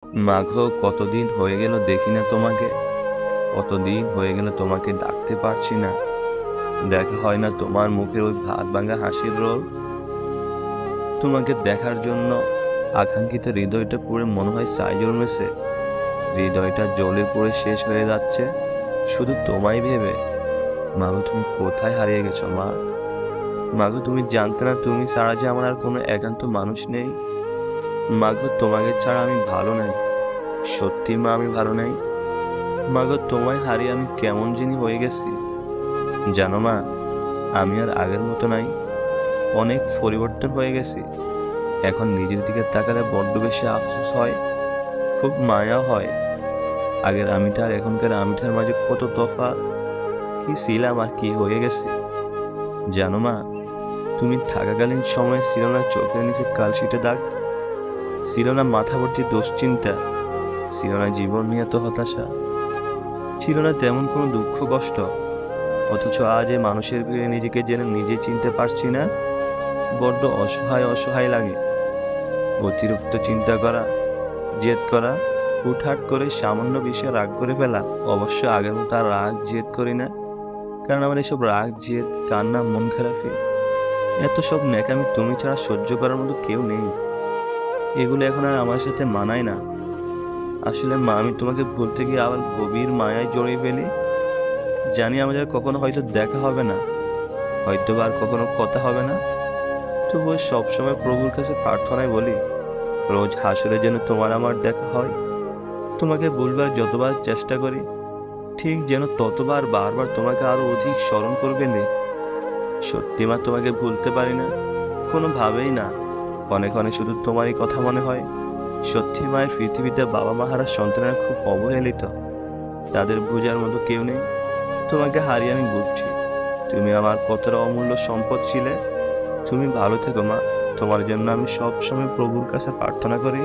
মাগো, কতদিন হয়ে গেল দেখি না তোমাকে। কতদিন হয়ে গেল তোমাকে ডাকতে পারছি না। দেখা হয় না তোমার মুখের ওই ভাত ভাঙা হাসির রোল। তোমাকে দেখার জন্য আকাঙ্ক্ষিত হৃদয়টা পুড়ে মনে হয় ছাই জন্মেছে। হৃদয়টা জ্বলে পুড়ে শেষ হয়ে যাচ্ছে শুধু তোমায় ভেবে। মাগো, তুমি কোথায় হারিয়ে গেছো মা? মাগো, তুমি জানতে না তুমি ছাড়া যে আমার আর কোনো একান্ত মানুষ নেই। মাগো, তোমাকে ছাড়া আমি ভালো নাই। সত্যি মা, আমি ভালো নাই। মাগো, তোমায় হারিয়ে আমি কেমন জানি হয়ে গেছি। জানো মা, আমি আর আগের মতো নাই। অনেক পরিবর্তন হয়ে গেছি। এখন নিজের দিকে তাকালে বড্ড বেশি আফসোস হয়, খুব মায়া হয়। আগের আমিটা আর এখনকার আমিটার মাঝে কত তফাৎ। কি ছিলাম আর কি হয়ে গেছে। জানো মা, তুমি থাকাকালীন সময়ে ছিল না চোখের নিচে কালশিটে দাগ, ছিল না মাথা ভর্তি দুশ্চিন্তা, ছিল না জীবন নিয়ে তো হতাশা, ছিল না তেমন কোনো দুঃখ কষ্ট। অথচ আজ এই মানুষের ভিড়ে নিজেকে যেন নিজে চিনতে পারছি না। বড্ড অসহায় অসহায় লাগে। অতিরিক্ত চিন্তা করা, জেদ করা, হুটহাট করে সামান্য বিষয়ে রাগ করে ফেলা। অবশ্য আগের মতো আর রাগ জেদ করি না, কারণ আমার এসব রাগ জেদ, কান্না, মন খারাপি, এত সব ন্যাকামি তুমি ছাড়া সহ্য করার মতো কেউ নেই। এগুলো এখন আর আমার সাথে মানায় না। আসলে মা, আমি তোমাকে ভুলতে গিয়ে আবার গভীর মায়ায় জড়িয়ে ফেলি। জানি আমাদের কখনো হয়তো দেখা হবে না, হয়তো আর কখনো কথা হবে না। তবুও সবসময় প্রভুর কাছে প্রার্থনায় বলি, রোজ হাসরে যেন তোমার আমার দেখা হয়। তোমাকে ভুলবার যতবার চেষ্টা করি, ঠিক যেন ততবার বারবার তোমাকে আরো অধিক স্মরণ করবে নে। সত্যি মা, তোমাকে ভুলতে পারি না, কোনোভাবেই না। ক্ষণে ক্ষণে শুধু তোমারই কথা মনে হয়। সত্যি মায়ের পৃথিবীতে বাবা মা হারা সন্তানেরা খুব অবহেলিত। তাদের বোঝার মতো কেউ নেই। তোমাকে হারিয়ে আমি বুঝছি তুমি আমার কতটা অমূল্য সম্পদ ছিলে। তুমি ভালো থেকো মা। তোমার জন্য আমি সব সময় প্রভুর কাছে প্রার্থনা করি।